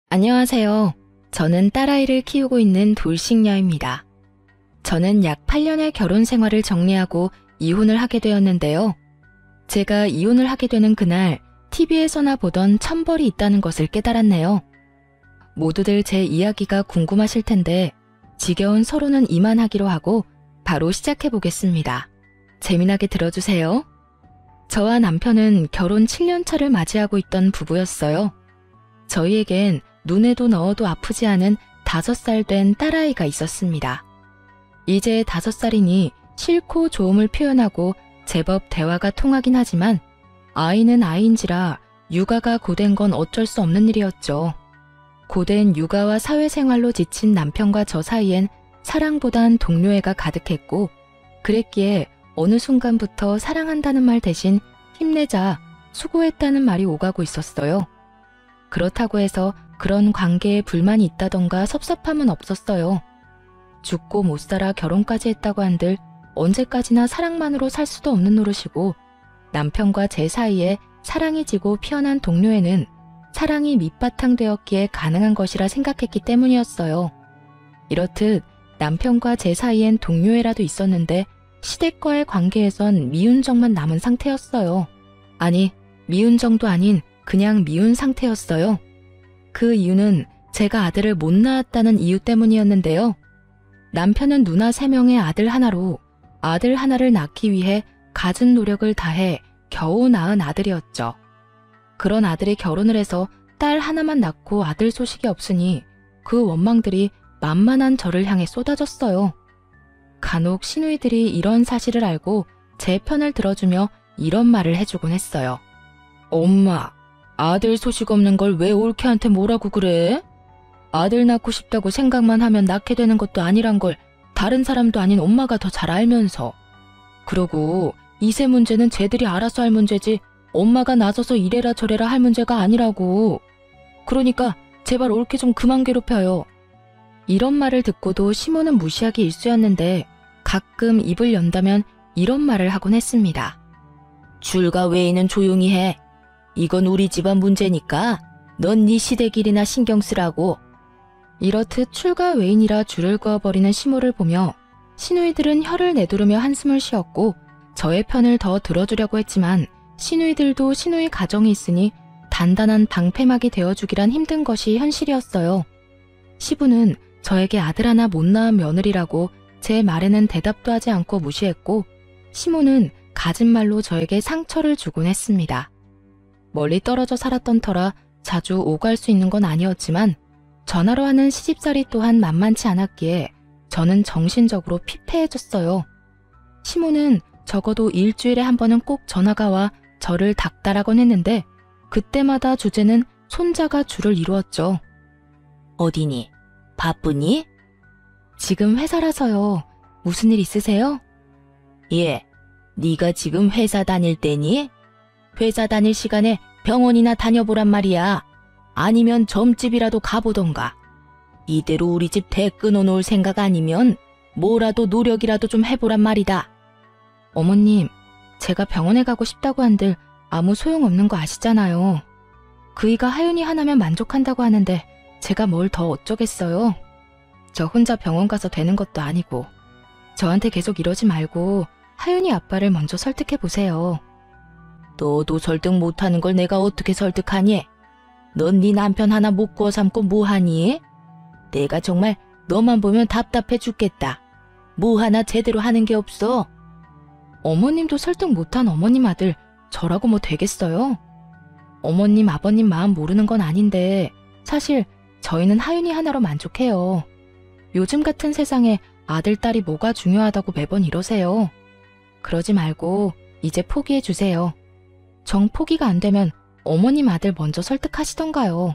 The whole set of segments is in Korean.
안녕하세요. 저는 딸아이를 키우고 있는 돌싱녀입니다. 저는 약 8년의 결혼 생활을 정리하고 이혼을 하게 되었는데요. 제가 이혼을 하게 되는 그날 TV에서나 보던 천벌이 있다는 것을 깨달았네요. 모두들 제 이야기가 궁금하실 텐데 지겨운 서로는 이만하기로 하고 바로 시작해 보겠습니다. 재미나게 들어주세요. 저와 남편은 결혼 7년 차를 맞이하고 있던 부부였어요. 저희에겐 눈에도 넣어도 아프지 않은 5살 된 딸아이가 있었습니다. 이제 5살이니 싫고 좋음을 표현하고 제법 대화가 통하긴 하지만 아이는 아이인지라 육아가 고된 건 어쩔 수 없는 일이었죠. 고된 육아와 사회생활로 지친 남편과 저 사이엔 사랑보단 동료애가 가득했고 그랬기에 어느 순간부터 사랑한다는 말 대신 힘내자, 수고했다는 말이 오가고 있었어요. 그렇다고 해서 그런 관계에 불만이 있다던가 섭섭함은 없었어요. 죽고 못 살아 결혼까지 했다고 한들 언제까지나 사랑만으로 살 수도 없는 노릇이고 남편과 제 사이에 사랑이 지고 피어난 동료애는 사랑이 밑바탕 되었기에 가능한 것이라 생각했기 때문이었어요. 이렇듯 남편과 제 사이엔 동료애라도 있었는데 시댁과의 관계에선 미운정만 남은 상태였어요. 아니, 미운정도 아닌 그냥 미운 상태였어요. 그 이유는 제가 아들을 못 낳았다는 이유 때문이었는데요. 남편은 누나 3명의 아들 하나로 아들 하나를 낳기 위해 갖은 노력을 다해 겨우 낳은 아들이었죠. 그런 아들이 결혼을 해서 딸 하나만 낳고 아들 소식이 없으니 그 원망들이 만만한 저를 향해 쏟아졌어요. 간혹 시누이들이 이런 사실을 알고 제 편을 들어주며 이런 말을 해주곤 했어요. 엄마, 아들 소식 없는 걸 왜 올케한테 뭐라고 그래? 아들 낳고 싶다고 생각만 하면 낳게 되는 것도 아니란 걸 다른 사람도 아닌 엄마가 더 잘 알면서. 그러고 이세 문제는 쟤들이 알아서 할 문제지 엄마가 나서서 이래라 저래라 할 문제가 아니라고. 그러니까 제발 올케 좀 그만 괴롭혀요. 이런 말을 듣고도 시모는 무시하기 일쑤였는데 가끔 입을 연다면 이런 말을 하곤 했습니다. 줄과 외에는 조용히 해. 이건 우리 집안 문제니까 넌 네 시댁 일이나 신경 쓰라고. 이렇듯 출가 외인이라 줄을 그어버리는 시모를 보며 시누이들은 혀를 내두르며 한숨을 쉬었고 저의 편을 더 들어주려고 했지만 시누이들도 시누이 가정이 있으니 단단한 방패막이 되어주기란 힘든 것이 현실이었어요. 시부는 저에게 아들 하나 못 낳은 며느리라고 제 말에는 대답도 하지 않고 무시했고 시모는 갖은 말로 저에게 상처를 주곤 했습니다. 멀리 떨어져 살았던 터라 자주 오갈 수 있는 건 아니었지만 전화로 하는 시집살이 또한 만만치 않았기에 저는 정신적으로 피폐해졌어요. 시모는 적어도 일주일에 한 번은 꼭 전화가 와 저를 닥달하곤 했는데 그때마다 주제는 손자가 주를 이루었죠. 어디니? 바쁘니? 지금 회사라서요. 무슨 일 있으세요? 예, 네가 지금 회사 다닐 때니? 회사 다닐 시간에 병원이나 다녀보란 말이야. 아니면 점집이라도 가보던가. 이대로 우리 집 대 끊어놓을 생각 아니면 뭐라도 노력이라도 좀 해보란 말이다. 어머님, 제가 병원에 가고 싶다고 한들 아무 소용없는 거 아시잖아요. 그이가 하윤이 하나면 만족한다고 하는데 제가 뭘 더 어쩌겠어요. 저 혼자 병원 가서 되는 것도 아니고. 저한테 계속 이러지 말고 하윤이 아빠를 먼저 설득해보세요. 너도 설득 못하는 걸 내가 어떻게 설득하니? 넌 네 남편 하나 못 구워 삼고 뭐하니? 내가 정말 너만 보면 답답해 죽겠다. 뭐 하나 제대로 하는 게 없어. 어머님도 설득 못한 어머님 아들 저라고 뭐 되겠어요? 어머님 아버님 마음 모르는 건 아닌데 사실 저희는 하윤이 하나로 만족해요. 요즘 같은 세상에 아들 딸이 뭐가 중요하다고 매번 이러세요. 그러지 말고 이제 포기해 주세요. 정 포기가 안 되면 어머님 아들 먼저 설득하시던가요.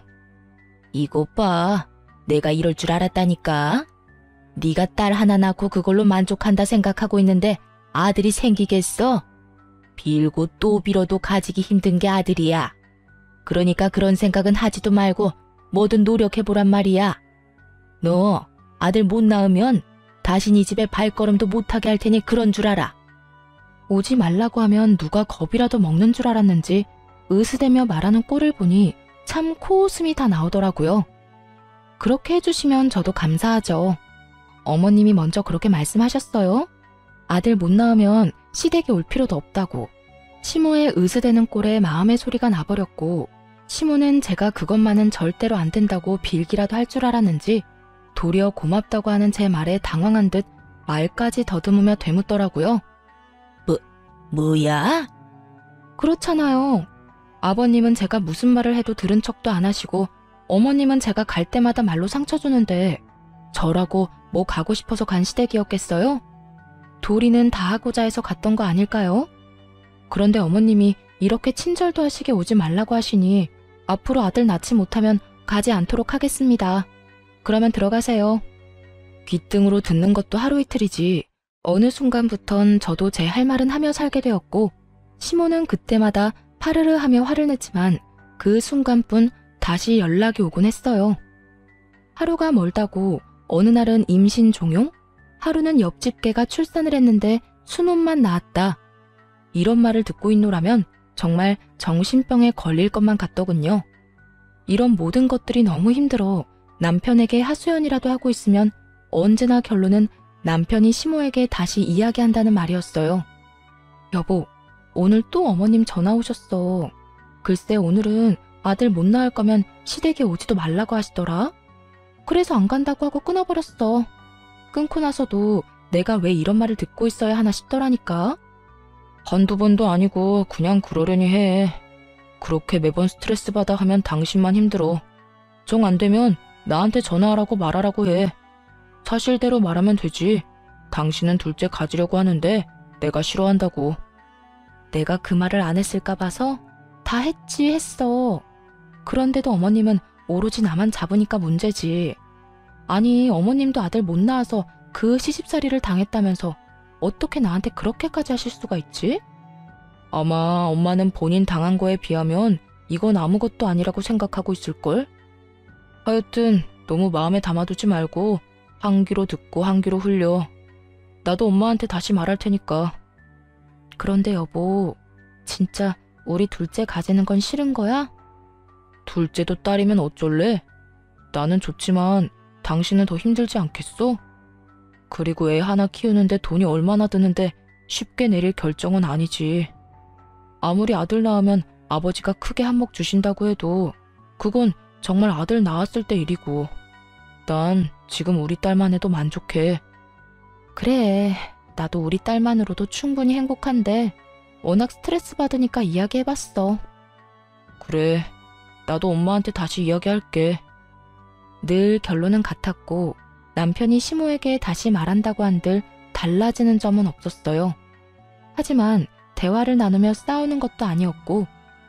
이것 봐. 내가 이럴 줄 알았다니까. 네가 딸 하나 낳고 그걸로 만족한다 생각하고 있는데 아들이 생기겠어? 빌고 또 빌어도 가지기 힘든 게 아들이야. 그러니까 그런 생각은 하지도 말고 뭐든 노력해보란 말이야. 너 아들 못 낳으면 다시 네 집에 발걸음도 못하게 할 테니 그런 줄 알아. 오지 말라고 하면 누가 겁이라도 먹는 줄 알았는지 으스대며 말하는 꼴을 보니 참 코웃음이 다 나오더라고요. 그렇게 해주시면 저도 감사하죠. 어머님이 먼저 그렇게 말씀하셨어요. 아들 못 낳으면 시댁에 올 필요도 없다고. 시모의 으스대는 꼴에 마음의 소리가 나버렸고, 시모는 제가 그것만은 절대로 안 된다고 빌기라도 할 줄 알았는지 도리어 고맙다고 하는 제 말에 당황한 듯 말까지 더듬으며 되묻더라고요. 뭐야? 그렇잖아요. 아버님은 제가 무슨 말을 해도 들은 척도 안 하시고, 어머님은 제가 갈 때마다 말로 상처 주는데 저라고 뭐 가고 싶어서 간 시댁이었겠어요? 도리는 다 하고자 해서 갔던 거 아닐까요? 그런데 어머님이 이렇게 친절도 하시게 오지 말라고 하시니 앞으로 아들 낳지 못하면 가지 않도록 하겠습니다. 그러면 들어가세요. 귓등으로 듣는 것도 하루 이틀이지 어느 순간부턴 저도 제 할 말은 하며 살게 되었고, 시모는 그때마다 파르르 하며 화를 냈지만 그 순간뿐 다시 연락이 오곤 했어요. 하루가 멀다고 어느 날은 임신 종용, 하루는 옆집 개가 출산을 했는데 순혼만 낳았다. 이런 말을 듣고 있노라면 정말 정신병에 걸릴 것만 같더군요. 이런 모든 것들이 너무 힘들어 남편에게 하소연이라도 하고 있으면 언제나 결론은 남편이 시모에게 다시 이야기한다는 말이었어요. 여보, 오늘 또 어머님 전화 오셨어. 글쎄 오늘은 아들 못 낳을 거면 시댁에 오지도 말라고 하시더라. 그래서 안 간다고 하고 끊어버렸어. 끊고 나서도 내가 왜 이런 말을 듣고 있어야 하나 싶더라니까. 한두 번도 아니고 그냥 그러려니 해. 그렇게 매번 스트레스 받아 하면 당신만 힘들어. 정 안 되면 나한테 전화하라고 말하라고 해. 사실대로 말하면 되지. 당신은 둘째 가지려고 하는데 내가 싫어한다고. 내가 그 말을 안 했을까 봐서 다 했어. 그런데도 어머님은 오로지 나만 잡으니까 문제지. 아니 어머님도 아들 못 낳아서 그 시집살이를 당했다면서 어떻게 나한테 그렇게까지 하실 수가 있지? 아마 엄마는 본인 당한 거에 비하면 이건 아무것도 아니라고 생각하고 있을걸? 하여튼 너무 마음에 담아두지 말고 한 귀로 듣고 한 귀로 흘려. 나도 엄마한테 다시 말할 테니까. 그런데 여보, 진짜 우리 둘째 가지는 건 싫은 거야? 둘째도 딸이면 어쩔래? 나는 좋지만 당신은 더 힘들지 않겠어? 그리고 애 하나 키우는데 돈이 얼마나 드는데 쉽게 내릴 결정은 아니지. 아무리 아들 낳으면 아버지가 크게 한몫 주신다고 해도 그건 정말 아들 낳았을 때 일이고, 난 지금 우리 딸만 해도 만족해. 그래, 나도 우리 딸만으로도 충분히 행복한데 워낙 스트레스 받으니까 이야기해봤어. 그래, 나도 엄마한테 다시 이야기할게. 늘 결론은 같았고 남편이 시모에게 다시 말한다고 한들 달라지는 점은 없었어요. 하지만 대화를 나누며 싸우는 것도 아니었고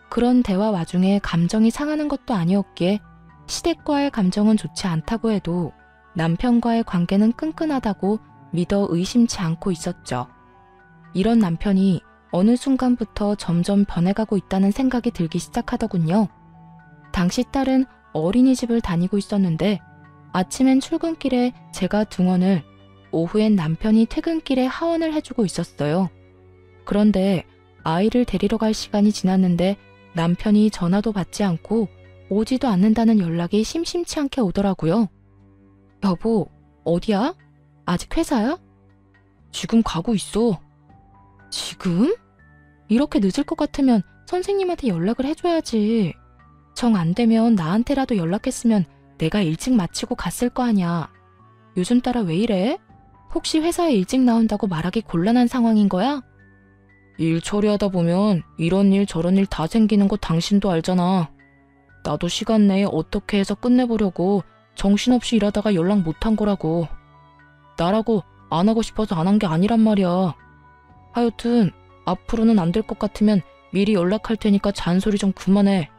그런 대화 와중에 감정이 상하는 것도 아니었기에 시댁과의 감정은 좋지 않다고 해도 남편과의 관계는 끈끈하다고 믿어 의심치 않고 있었죠. 이런 남편이 어느 순간부터 점점 변해가고 있다는 생각이 들기 시작하더군요. 당시 딸은 어린이집을 다니고 있었는데 아침엔 출근길에 제가 등원을, 오후엔 남편이 퇴근길에 하원을 해주고 있었어요. 그런데 아이를 데리러 갈 시간이 지났는데 남편이 전화도 받지 않고 오지도 않는다는 연락이 심심치 않게 오더라고요. 여보, 어디야? 아직 회사야? 지금 가고 있어. 지금? 이렇게 늦을 것 같으면 선생님한테 연락을 해줘야지. 정 안 되면 나한테라도 연락했으면 내가 일찍 마치고 갔을 거 아냐. 요즘 따라 왜 이래? 혹시 회사에 일찍 나온다고 말하기 곤란한 상황인 거야? 일 처리하다 보면 이런 일 저런 일 다 생기는 거 당신도 알잖아. 나도 시간 내에 어떻게 해서 끝내보려고 정신없이 일하다가 연락 못한 거라고. 나라고 안 하고 싶어서 안 한 게 아니란 말이야. 하여튼 앞으로는 안 될 것 같으면 미리 연락할 테니까 잔소리 좀 그만해.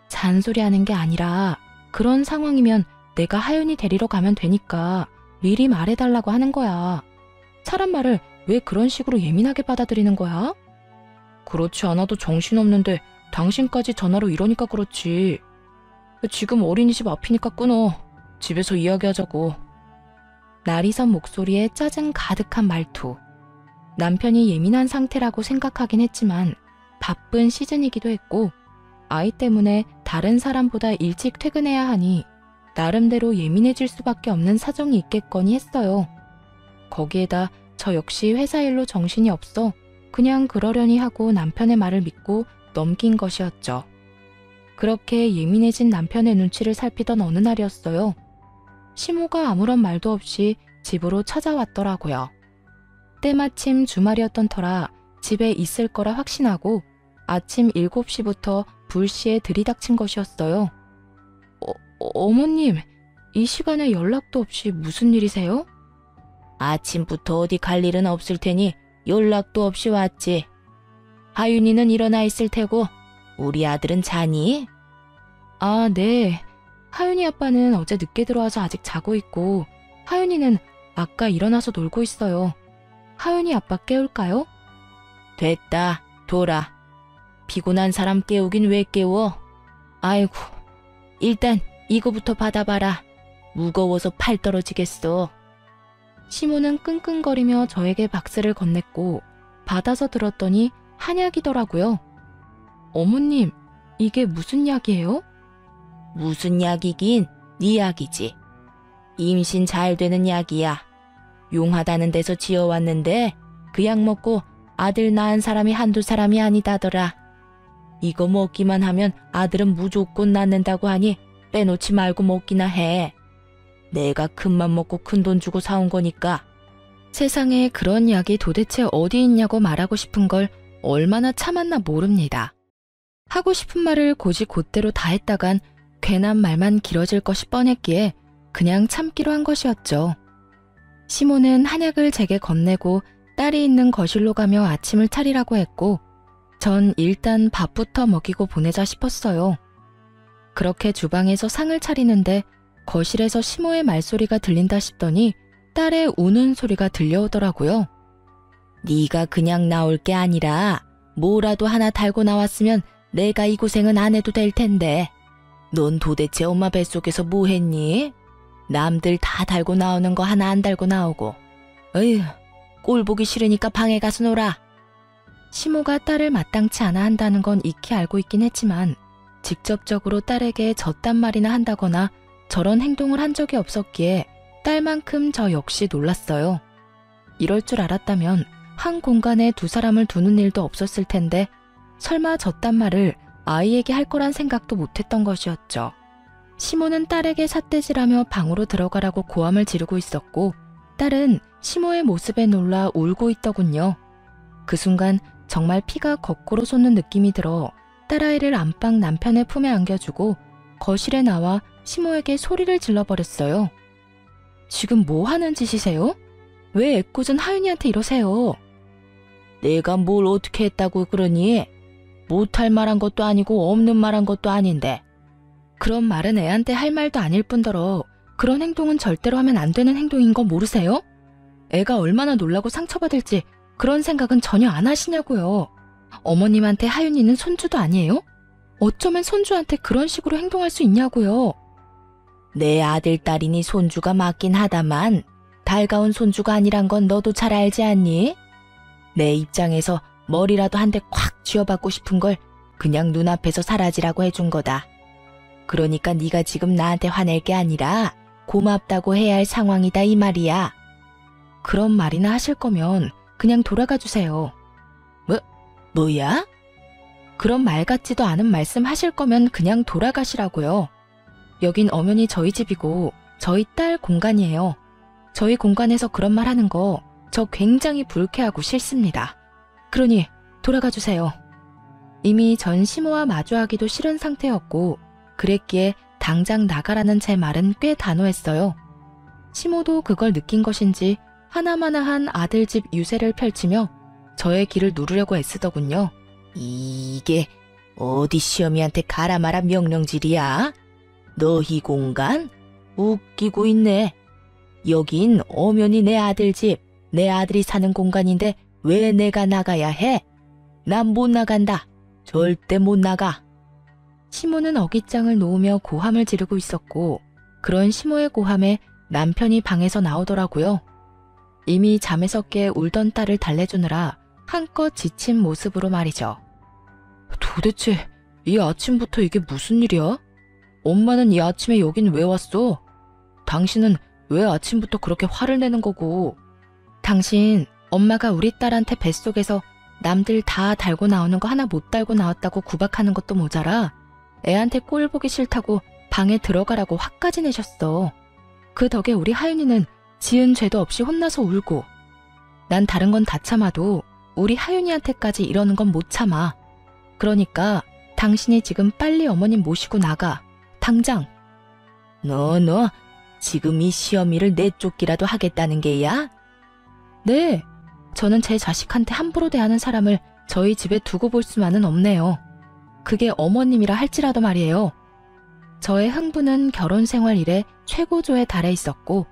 잔소리하는 게 아니라 그런 상황이면 내가 하윤이 데리러 가면 되니까 미리 말해달라고 하는 거야. 사람 말을 왜 그런 식으로 예민하게 받아들이는 거야? 그렇지 않아도 정신없는데 당신까지 전화로 이러니까 그렇지. 지금 어린이집 앞이니까 끊어. 집에서 이야기하자고. 날이 선 목소리에 짜증 가득한 말투. 남편이 예민한 상태라고 생각하긴 했지만 바쁜 시즌이기도 했고 아이 때문에 다른 사람보다 일찍 퇴근해야 하니 나름대로 예민해질 수밖에 없는 사정이 있겠거니 했어요. 거기에다 저 역시 회사 일로 정신이 없어 그냥 그러려니 하고 남편의 말을 믿고 넘긴 것이었죠. 그렇게 예민해진 남편의 눈치를 살피던 어느 날이었어요. 시모가 아무런 말도 없이 집으로 찾아왔더라고요. 때마침 주말이었던 터라 집에 있을 거라 확신하고 아침 7시부터 불시에 들이닥친 것이었어요. 어머님, 이 시간에 연락도 없이 무슨 일이세요? 아침부터 어디 갈 일은 없을 테니 연락도 없이 왔지. 하윤이는 일어나 있을 테고 우리 아들은 자니? 아, 네. 하윤이 아빠는 어제 늦게 들어와서 아직 자고 있고 하윤이는 아까 일어나서 놀고 있어요. 하윤이 아빠 깨울까요? 됐다, 둬라. 피곤한 사람 깨우긴 왜 깨워? 아이고, 일단 이거부터 받아봐라. 무거워서 팔 떨어지겠어. 시모는 끙끙거리며 저에게 박스를 건넸고 받아서 들었더니 한약이더라고요. 어머님, 이게 무슨 약이에요? 무슨 약이긴 네 약이지. 임신 잘 되는 약이야. 용하다는 데서 지어왔는데 그 약 먹고 아들 낳은 사람이 한두 사람이 아니다더라. 이거 먹기만 하면 아들은 무조건 낳는다고 하니 빼놓지 말고 먹기나 해. 내가 큰맘 먹고 큰돈 주고 사온 거니까. 세상에 그런 약이 도대체 어디 있냐고 말하고 싶은 걸 얼마나 참았나 모릅니다. 하고 싶은 말을 곧이곧대로 다 했다간 괜한 말만 길어질 것이 뻔했기에 그냥 참기로 한 것이었죠. 시모는 한약을 제게 건네고 딸이 있는 거실로 가며 아침을 차리라고 했고 전 일단 밥부터 먹이고 보내자 싶었어요. 그렇게 주방에서 상을 차리는데 거실에서 시모의 말소리가 들린다 싶더니 딸의 우는 소리가 들려오더라고요. 네가 그냥 나올 게 아니라 뭐라도 하나 달고 나왔으면 내가 이 고생은 안 해도 될 텐데. 넌 도대체 엄마 뱃속에서 뭐 했니? 남들 다 달고 나오는 거 하나 안 달고 나오고. 어휴, 꼴 보기 싫으니까 방에 가서 놀아. 시모가 딸을 마땅치 않아 한다는 건 익히 알고 있긴 했지만 직접적으로 딸에게 저딴 말이나 한다거나 저런 행동을 한 적이 없었기에 딸만큼 저 역시 놀랐어요. 이럴 줄 알았다면 한 공간에 두 사람을 두는 일도 없었을 텐데 설마 저딴 말을 아이에게 할 거란 생각도 못했던 것이었죠. 시모는 딸에게 삿대질하며 방으로 들어가라고 고함을 지르고 있었고 딸은 시모의 모습에 놀라 울고 있더군요. 그 순간 정말 피가 거꾸로 솟는 느낌이 들어 딸아이를 안방 남편의 품에 안겨주고 거실에 나와 시모에게 소리를 질러버렸어요. 지금 뭐 하는 짓이세요? 왜 애꿎은 하윤이한테 이러세요? 내가 뭘 어떻게 했다고 그러니? 못할 말한 것도 아니고 없는 말한 것도 아닌데. 그런 말은 애한테 할 말도 아닐 뿐더러 그런 행동은 절대로 하면 안 되는 행동인 거 모르세요? 애가 얼마나 놀라고 상처받을지 그런 생각은 전혀 안 하시냐고요. 어머님한테 하윤이는 손주도 아니에요? 어쩌면 손주한테 그런 식으로 행동할 수 있냐고요. 내 아들 딸이니 손주가 맞긴 하다만 달가운 손주가 아니란 건 너도 잘 알지 않니? 내 입장에서 머리라도 한 대 콱 쥐어받고 싶은 걸 그냥 눈앞에서 사라지라고 해준 거다. 그러니까 네가 지금 나한테 화낼 게 아니라 고맙다고 해야 할 상황이다 이 말이야. 그런 말이나 하실 거면 그냥 돌아가 주세요. 뭐야? 그런 말 같지도 않은 말씀 하실 거면 그냥 돌아가시라고요. 여긴 엄연히 저희 집이고 저희 딸 공간이에요. 저희 공간에서 그런 말 하는 거 저 굉장히 불쾌하고 싫습니다. 그러니 돌아가 주세요. 이미 전 시모와 마주하기도 싫은 상태였고 그랬기에 당장 나가라는 제 말은 꽤 단호했어요. 시모도 그걸 느낀 것인지 하나마나한 아들 집 유세를 펼치며 저의 길을 누르려고 애쓰더군요. 이게 어디 시어미한테 가라 마라 명령질이야? 너희 공간? 웃기고 있네. 여긴 엄연히 내 아들 집, 내 아들이 사는 공간인데 왜 내가 나가야 해? 난 못 나간다. 절대 못 나가. 시모는 어깃장을 놓으며 고함을 지르고 있었고 그런 시모의 고함에 남편이 방에서 나오더라고요. 이미 잠에서 깨 울던 딸을 달래주느라 한껏 지친 모습으로 말이죠. 도대체 이 아침부터 이게 무슨 일이야? 엄마는 이 아침에 여긴 왜 왔어? 당신은 왜 아침부터 그렇게 화를 내는 거고? 당신, 엄마가 우리 딸한테 뱃속에서 남들 다 달고 나오는 거 하나 못 달고 나왔다고 구박하는 것도 모자라 애한테 꼴 보기 싫다고 방에 들어가라고 화까지 내셨어. 그 덕에 우리 하윤이는 지은 죄도 없이 혼나서 울고, 난 다른 건 다 참아도 우리 하윤이한테까지 이러는 건 못 참아. 그러니까 당신이 지금 빨리 어머님 모시고 나가. 당장. 너 지금 이 시어미를 내쫓기라도 하겠다는 게야? 네, 저는 제 자식한테 함부로 대하는 사람을 저희 집에 두고 볼 수만은 없네요. 그게 어머님이라 할지라도 말이에요. 저의 흥분은 결혼 생활 이래 최고조에 달해 있었고,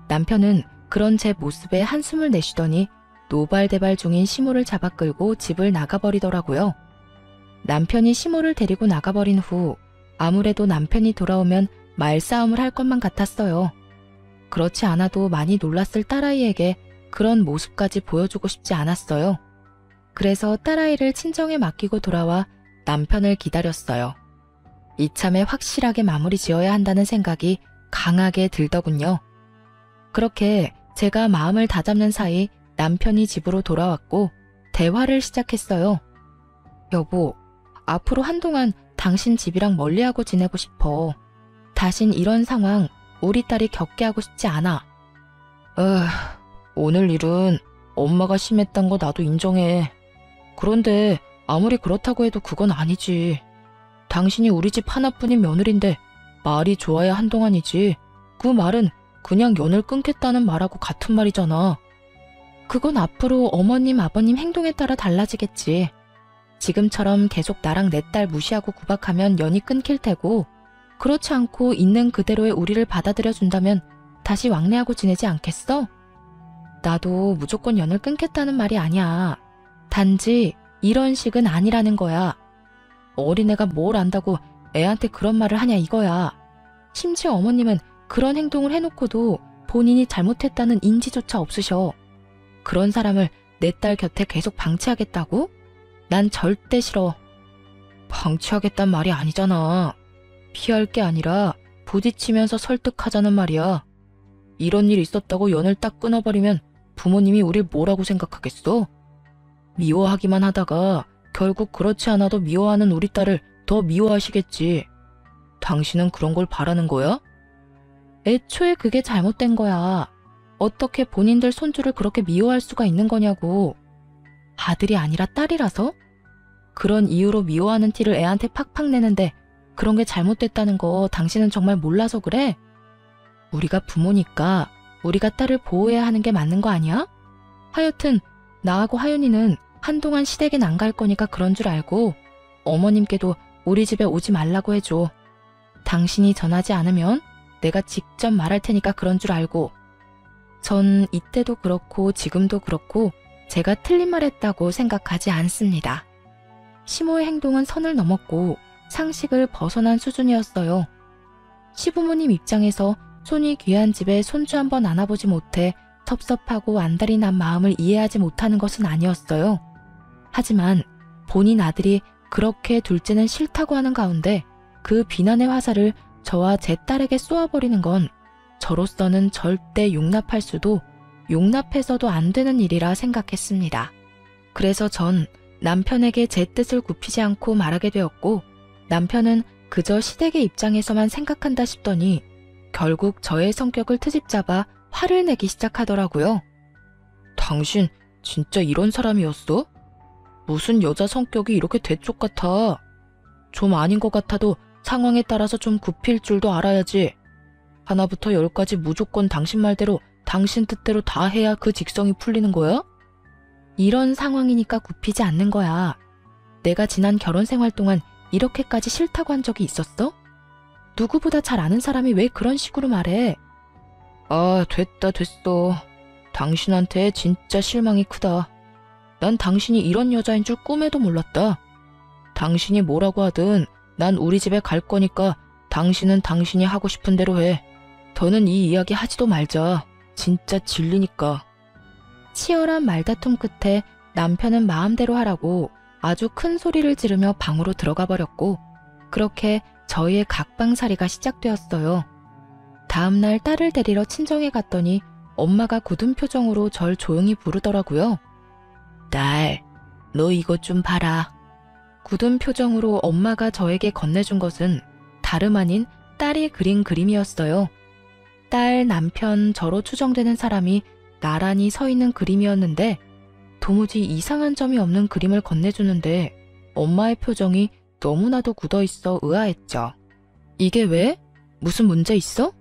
남편은 그런 제 모습에 한숨을 내쉬더니 노발대발 중인 시모를 잡아 끌고 집을 나가버리더라고요. 남편이 시모를 데리고 나가버린 후 아무래도 남편이 돌아오면 말싸움을 할 것만 같았어요. 그렇지 않아도 많이 놀랐을 딸아이에게 그런 모습까지 보여주고 싶지 않았어요. 그래서 딸아이를 친정에 맡기고 돌아와 남편을 기다렸어요. 이참에 확실하게 마무리 지어야 한다는 생각이 강하게 들더군요. 그렇게 제가 마음을 다잡는 사이 남편이 집으로 돌아왔고 대화를 시작했어요. 여보, 앞으로 한동안 당신 집이랑 멀리하고 지내고 싶어. 다신 이런 상황 우리 딸이 겪게 하고 싶지 않아. 오늘 일은 엄마가 심했단 거 나도 인정해. 그런데 아무리 그렇다고 해도 그건 아니지. 당신이 우리 집 하나뿐인 며느리인데 말이 좋아야 한동안이지. 그 말은 그냥 연을 끊겠다는 말하고 같은 말이잖아. 그건 앞으로 어머님, 아버님 행동에 따라 달라지겠지. 지금처럼 계속 나랑 내 딸 무시하고 구박하면 연이 끊길 테고, 그렇지 않고 있는 그대로의 우리를 받아들여준다면 다시 왕래하고 지내지 않겠어? 나도 무조건 연을 끊겠다는 말이 아니야. 단지 이런 식은 아니라는 거야. 어린애가 뭘 안다고 애한테 그런 말을 하냐 이거야. 심지어 어머님은 그런 행동을 해놓고도 본인이 잘못했다는 인지조차 없으셔. 그런 사람을 내 딸 곁에 계속 방치하겠다고? 난 절대 싫어. 방치하겠단 말이 아니잖아. 피할 게 아니라 부딪히면서 설득하자는 말이야. 이런 일 있었다고 연을 딱 끊어버리면 부모님이 우릴 뭐라고 생각하겠어? 미워하기만 하다가 결국 그렇지 않아도 미워하는 우리 딸을 더 미워하시겠지. 당신은 그런 걸 바라는 거야? 애초에 그게 잘못된 거야. 어떻게 본인들 손주를 그렇게 미워할 수가 있는 거냐고. 아들이 아니라 딸이라서? 그런 이유로 미워하는 티를 애한테 팍팍 내는데 그런 게 잘못됐다는 거 당신은 정말 몰라서 그래? 우리가 부모니까 우리가 딸을 보호해야 하는 게 맞는 거 아니야? 하여튼 나하고 하윤이는 한동안 시댁엔 안 갈 거니까 그런 줄 알고 어머님께도 우리 집에 오지 말라고 해줘. 당신이 전하지 않으면 내가 직접 말할 테니까 그런 줄 알고. 전 이때도 그렇고 지금도 그렇고 제가 틀린 말 했다고 생각하지 않습니다. 시모의 행동은 선을 넘었고 상식을 벗어난 수준이었어요. 시부모님 입장에서 손이 귀한 집에 손주 한번 안아보지 못해 섭섭하고 안달이 난 마음을 이해하지 못하는 것은 아니었어요. 하지만 본인 아들이 그렇게 둘째는 싫다고 하는 가운데 그 비난의 화살을 저와 제 딸에게 쏘아버리는 건 저로서는 절대 용납할 수도 용납해서도 안 되는 일이라 생각했습니다. 그래서 전 남편에게 제 뜻을 굽히지 않고 말하게 되었고, 남편은 그저 시댁의 입장에서만 생각한다 싶더니 결국 저의 성격을 트집잡아 화를 내기 시작하더라고요. 당신 진짜 이런 사람이었어? 무슨 여자 성격이 이렇게 대쪽 같아? 좀 아닌 것 같아도 상황에 따라서 좀 굽힐 줄도 알아야지. 하나부터 열까지 무조건 당신 말대로 당신 뜻대로 다 해야 그 직성이 풀리는 거야? 이런 상황이니까 굽히지 않는 거야. 내가 지난 결혼 생활 동안 이렇게까지 싫다고 한 적이 있었어? 누구보다 잘 아는 사람이 왜 그런 식으로 말해? 아, 됐어. 당신한테 진짜 실망이 크다. 난 당신이 이런 여자인 줄 꿈에도 몰랐다. 당신이 뭐라고 하든 난 우리 집에 갈 거니까 당신은 당신이 하고 싶은 대로 해. 더는 이 이야기 하지도 말자. 진짜 질리니까. 치열한 말다툼 끝에 남편은 마음대로 하라고 아주 큰 소리를 지르며 방으로 들어가 버렸고, 그렇게 저희의 각방살이가 시작되었어요. 다음날 딸을 데리러 친정에 갔더니 엄마가 굳은 표정으로 절 조용히 부르더라고요. 딸, 너 이것 좀 봐라. 굳은 표정으로 엄마가 저에게 건네준 것은 다름 아닌 딸이 그린 그림이었어요. 딸, 남편, 저로 추정되는 사람이 나란히 서 있는 그림이었는데 도무지 이상한 점이 없는 그림을 건네주는데 엄마의 표정이 너무나도 굳어있어 의아했죠. 이게 왜? 무슨 문제 있어?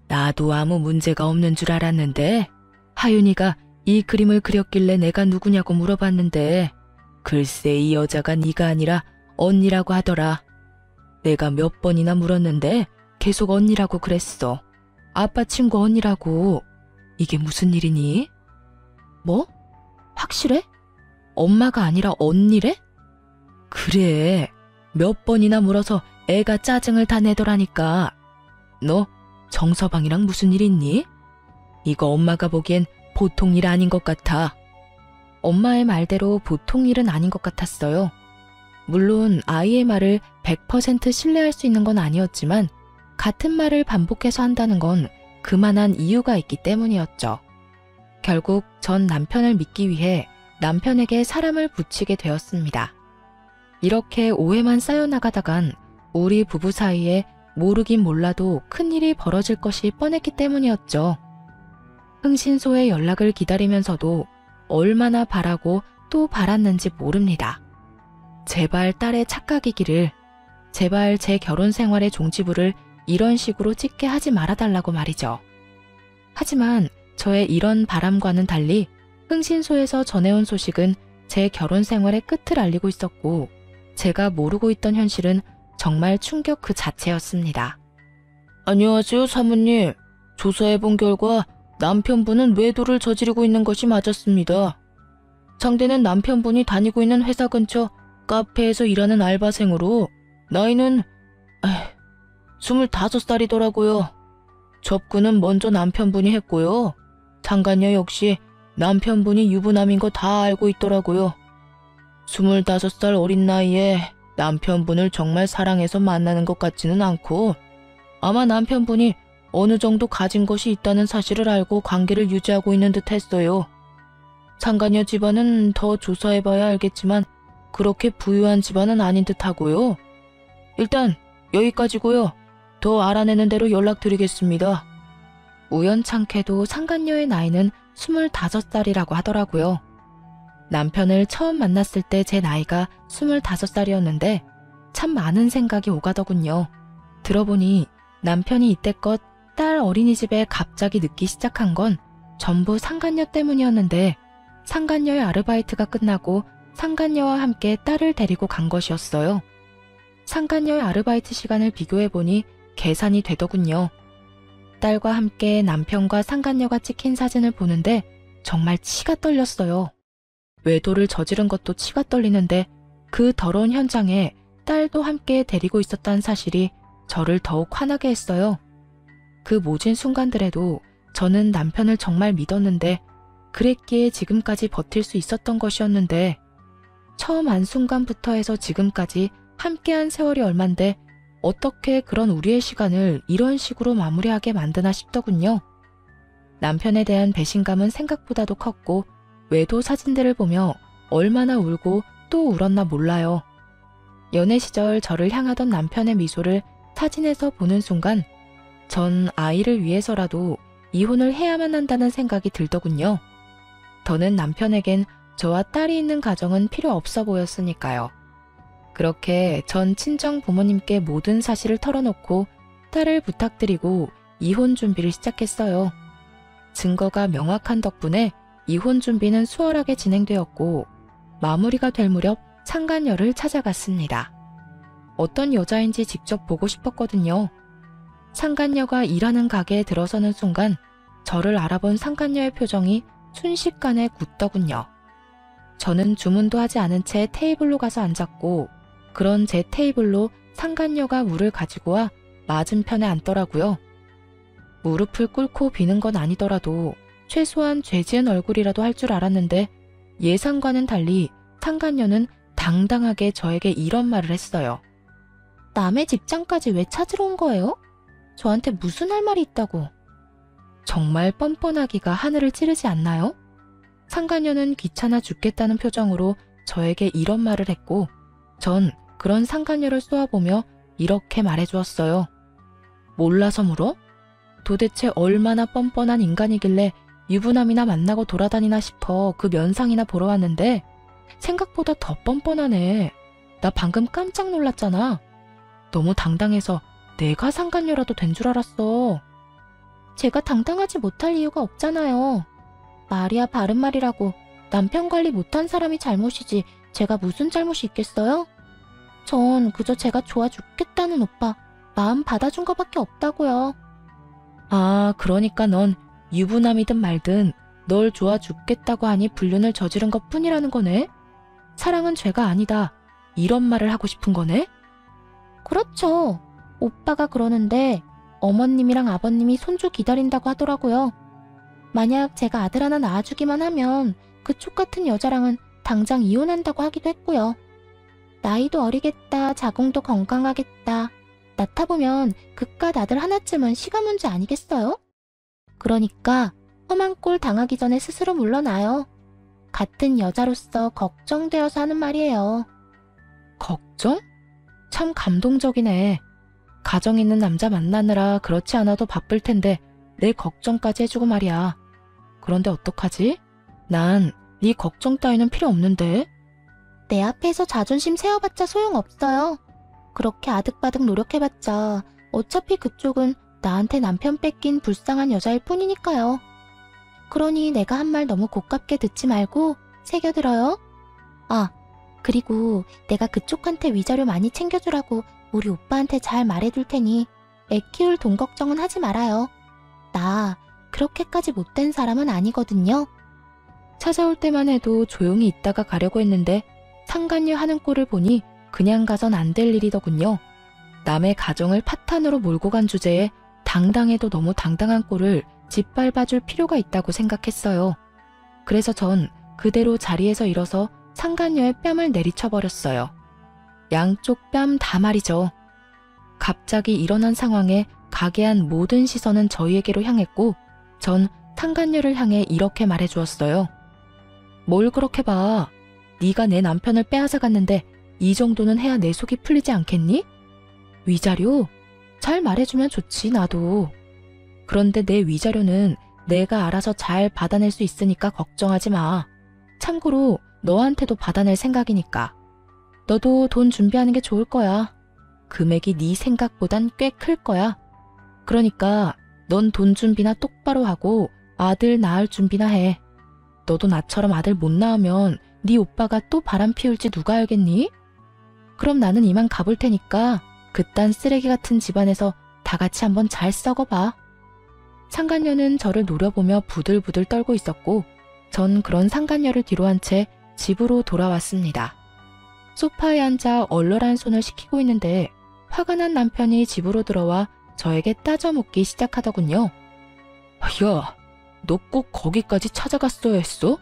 나도 아무 문제가 없는 줄 알았는데 하윤이가 이 그림을 그렸길래 내가 누구냐고 물어봤는데 글쎄 이 여자가 네가 아니라 언니라고 하더라. 내가 몇 번이나 물었는데 계속 언니라고 그랬어. 아빠 친구 언니라고. 이게 무슨 일이니? 뭐? 확실해? 엄마가 아니라 언니래? 그래. 몇 번이나 물어서 애가 짜증을 다 내더라니까. 너 정서방이랑 무슨 일 있니? 이거 엄마가 보기엔 보통 일 아닌 것 같아. 엄마의 말대로 보통 일은 아닌 것 같았어요. 물론 아이의 말을 100% 신뢰할 수 있는 건 아니었지만 같은 말을 반복해서 한다는 건 그만한 이유가 있기 때문이었죠. 결국 전 남편을 믿기 위해 남편에게 사람을 붙이게 되었습니다. 이렇게 오해만 쌓여나가다간 우리 부부 사이에 모르긴 몰라도 큰일이 벌어질 것이 뻔했기 때문이었죠. 흥신소의 연락을 기다리면서도 얼마나 바라고 또 바랐는지 모릅니다. 제발 딸의 착각이기를, 제발 제 결혼 생활의 종지부를 이런 식으로 찍게 하지 말아달라고 말이죠. 하지만 저의 이런 바람과는 달리 흥신소에서 전해온 소식은 제 결혼 생활의 끝을 알리고 있었고 제가 모르고 있던 현실은 정말 충격 그 자체였습니다. 안녕하세요, 사모님. 조사해본 결과 남편분은 외도를 저지르고 있는 것이 맞았습니다. 상대는 남편분이 다니고 있는 회사 근처 카페에서 일하는 알바생으로 나이는 25살이더라고요. 접근은 먼저 남편분이 했고요. 상간녀 역시 남편분이 유부남인 거 다 알고 있더라고요. 25살 어린 나이에 남편분을 정말 사랑해서 만나는 것 같지는 않고 아마 남편분이 어느 정도 가진 것이 있다는 사실을 알고 관계를 유지하고 있는 듯 했어요. 상간녀 집안은 더 조사해봐야 알겠지만 그렇게 부유한 집안은 아닌 듯 하고요. 일단 여기까지고요. 더 알아내는 대로 연락드리겠습니다. 우연찮게도 상간녀의 나이는 25살이라고 하더라고요. 남편을 처음 만났을 때 제 나이가 25살이었는데 참 많은 생각이 오가더군요. 들어보니 남편이 이때껏 딸 어린이집에 갑자기 늦기 시작한 건 전부 상간녀 때문이었는데 상간녀의 아르바이트가 끝나고 상간녀와 함께 딸을 데리고 간 것이었어요. 상간녀의 아르바이트 시간을 비교해보니 계산이 되더군요. 딸과 함께 남편과 상간녀가 찍힌 사진을 보는데 정말 치가 떨렸어요. 외도를 저지른 것도 치가 떨리는데 그 더러운 현장에 딸도 함께 데리고 있었다는 사실이 저를 더욱 화나게 했어요. 그 모진 순간들에도 저는 남편을 정말 믿었는데 그랬기에 지금까지 버틸 수 있었던 것이었는데 처음 안 순간부터 해서 지금까지 함께한 세월이 얼만데 어떻게 그런 우리의 시간을 이런 식으로 마무리하게 만드나 싶더군요. 남편에 대한 배신감은 생각보다도 컸고 외도 사진들을 보며 얼마나 울고 또 울었나 몰라요. 연애 시절 저를 향하던 남편의 미소를 사진에서 보는 순간 전 아이를 위해서라도 이혼을 해야만 한다는 생각이 들더군요. 더는 남편에겐 저와 딸이 있는 가정은 필요 없어 보였으니까요. 그렇게 전 친정 부모님께 모든 사실을 털어놓고 딸을 부탁드리고 이혼 준비를 시작했어요. 증거가 명확한 덕분에 이혼 준비는 수월하게 진행되었고 마무리가 될 무렵 상간녀를 찾아갔습니다. 어떤 여자인지 직접 보고 싶었거든요. 상간녀가 일하는 가게에 들어서는 순간 저를 알아본 상간녀의 표정이 순식간에 굳더군요. 저는 주문도 하지 않은 채 테이블로 가서 앉았고 그런 제 테이블로 상간녀가 물을 가지고 와 맞은편에 앉더라고요. 무릎을 꿇고 비는 건 아니더라도 최소한 죄지은 얼굴이라도 할 줄 알았는데 예상과는 달리 상간녀는 당당하게 저에게 이런 말을 했어요. 남의 집장까지 왜 찾으러 온 거예요? 저한테 무슨 할 말이 있다고. 정말 뻔뻔하기가 하늘을 찌르지 않나요? 상간녀는 귀찮아 죽겠다는 표정으로 저에게 이런 말을 했고 전 그런 상간녀를 쏘아보며 이렇게 말해주었어요. 몰라서 물어? 도대체 얼마나 뻔뻔한 인간이길래 유부남이나 만나고 돌아다니나 싶어 그 면상이나 보러 왔는데 생각보다 더 뻔뻔하네. 나 방금 깜짝 놀랐잖아. 너무 당당해서 내가 상간녀라도 된 줄 알았어. 제가 당당하지 못할 이유가 없잖아요. 말이야 바른말이라고 남편 관리 못한 사람이 잘못이지 제가 무슨 잘못이 있겠어요? 전 그저 제가 좋아 죽겠다는 오빠 마음 받아준 거밖에 없다고요. 아, 그러니까 넌 유부남이든 말든 널 좋아 죽겠다고 하니 불륜을 저지른 것 뿐이라는 거네? 사랑은 죄가 아니다. 이런 말을 하고 싶은 거네? 그렇죠. 오빠가 그러는데 어머님이랑 아버님이 손주 기다린다고 하더라고요. 만약 제가 아들 하나 낳아주기만 하면 그쪽 같은 여자랑은 당장 이혼한다고 하기도 했고요. 나이도 어리겠다, 자궁도 건강하겠다. 낳다 보면 그깟 아들 하나쯤은 시간 문제 아니겠어요? 그러니까 험한 꼴 당하기 전에 스스로 물러나요. 같은 여자로서 걱정되어서 하는 말이에요. 걱정? 참 감동적이네. 가정 있는 남자 만나느라 그렇지 않아도 바쁠 텐데 내 걱정까지 해주고 말이야. 그런데 어떡하지? 난 네 걱정 따위는 필요 없는데. 내 앞에서 자존심 세워봤자 소용없어요. 그렇게 아득바득 노력해봤자 어차피 그쪽은 나한테 남편 뺏긴 불쌍한 여자일 뿐이니까요. 그러니 내가 한 말 너무 고깝게 듣지 말고 새겨들어요. 아, 그리고 내가 그쪽한테 위자료 많이 챙겨주라고 우리 오빠한테 잘 말해둘 테니 애 키울 돈 걱정은 하지 말아요. 나 그렇게까지 못된 사람은 아니거든요. 찾아올 때만 해도 조용히 있다가 가려고 했는데 상간녀 하는 꼴을 보니 그냥 가선 안 될 일이더군요. 남의 가정을 파탄으로 몰고 간 주제에 당당해도 너무 당당한 꼴을 짓밟아줄 필요가 있다고 생각했어요. 그래서 전 그대로 자리에서 일어서 상간녀의 뺨을 내리쳐버렸어요. 양쪽 뺨 다 말이죠. 갑자기 일어난 상황에 가게한 모든 시선은 저희에게로 향했고 전 상간녀를 향해 이렇게 말해주었어요. 뭘 그렇게 봐. 네가 내 남편을 빼앗아갔는데 이 정도는 해야 내 속이 풀리지 않겠니? 위자료? 잘 말해주면 좋지 나도. 그런데 내 위자료는 내가 알아서 잘 받아낼 수 있으니까 걱정하지 마. 참고로 너한테도 받아낼 생각이니까. 너도 돈 준비하는 게 좋을 거야. 금액이 네 생각보단 꽤 클 거야. 그러니까 넌 돈 준비나 똑바로 하고 아들 낳을 준비나 해. 너도 나처럼 아들 못 낳으면 네 오빠가 또 바람 피울지 누가 알겠니? 그럼 나는 이만 가볼 테니까 그딴 쓰레기 같은 집안에서 다 같이 한번 잘 썩어봐. 상간녀는 저를 노려보며 부들부들 떨고 있었고 전 그런 상간녀를 뒤로 한 채 집으로 돌아왔습니다. 소파에 앉아 얼얼한 손을 식히고 있는데 화가 난 남편이 집으로 들어와 저에게 따져 묻기 시작하더군요. 야, 너 꼭 거기까지 찾아갔어야 했어?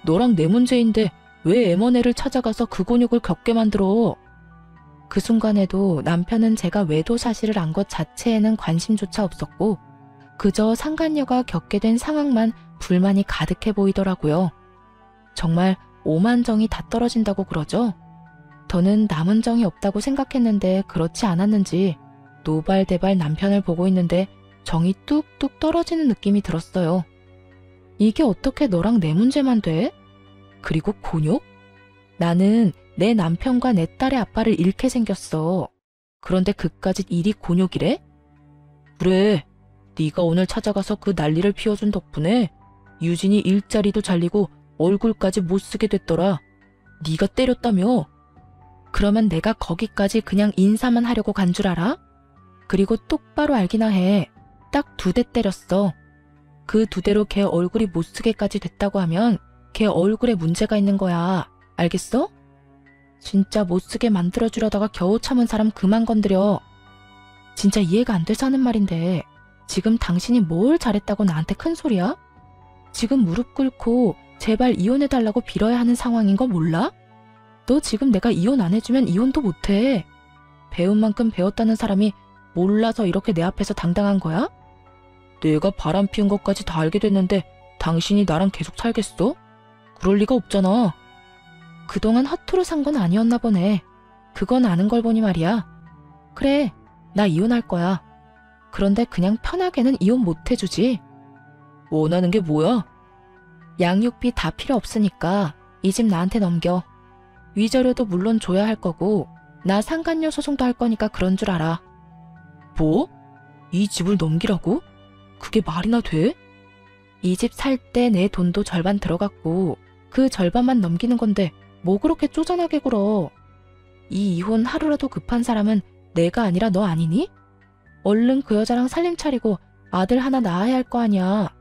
너랑 내 문제인데 왜 M&A를 찾아가서 그 곤욕을 겪게 만들어? 그 순간에도 남편은 제가 외도 사실을 안 것 자체에는 관심조차 없었고 그저 상간녀가 겪게 된 상황만 불만이 가득해 보이더라고요. 정말 오만정이 다 떨어진다고 그러죠? 저는 남은 정이 없다고 생각했는데 그렇지 않았는지 노발대발 남편을 보고 있는데 정이 뚝뚝 떨어지는 느낌이 들었어요. 이게 어떻게 너랑 내 문제만 돼? 그리고 곤욕? 나는 내 남편과 내 딸의 아빠를 잃게 생겼어. 그런데 그까짓 일이 곤욕이래? 그래, 네가 오늘 찾아가서 그 난리를 피워준 덕분에 유진이 일자리도 잘리고 얼굴까지 못 쓰게 됐더라. 네가 때렸다며? 그러면 내가 거기까지 그냥 인사만 하려고 간 줄 알아? 그리고 똑바로 알기나 해. 딱 2대 때렸어. 그 2대로 걔 얼굴이 못 쓰게까지 됐다고 하면 걔 얼굴에 문제가 있는 거야. 알겠어? 진짜 못 쓰게 만들어주려다가 겨우 참은 사람 그만 건드려. 진짜 이해가 안 돼서 하는 말인데 지금 당신이 뭘 잘했다고 나한테 큰 소리야? 지금 무릎 꿇고 제발 이혼해달라고 빌어야 하는 상황인 거 몰라? 너 지금 내가 이혼 안 해주면 이혼도 못해. 배운 만큼 배웠다는 사람이 몰라서 이렇게 내 앞에서 당당한 거야? 내가 바람 피운 것까지 다 알게 됐는데 당신이 나랑 계속 살겠어? 그럴 리가 없잖아. 그동안 허투루 산 건 아니었나 보네. 그건 아는 걸 보니 말이야. 그래, 나 이혼할 거야. 그런데 그냥 편하게는 이혼 못 해주지. 원하는 게 뭐야? 양육비 다 필요 없으니까 이 집 나한테 넘겨. 위자료도 물론 줘야 할 거고 나 상간녀 소송도 할 거니까 그런 줄 알아. 뭐? 이 집을 넘기라고? 그게 말이나 돼? 이 집 살 때 내 돈도 절반 들어갔고 그 절반만 넘기는 건데 뭐 그렇게 쪼잔하게 굴어. 이 이혼 하루라도 급한 사람은 내가 아니라 너 아니니? 얼른 그 여자랑 살림 차리고 아들 하나 낳아야 할 거 아니야.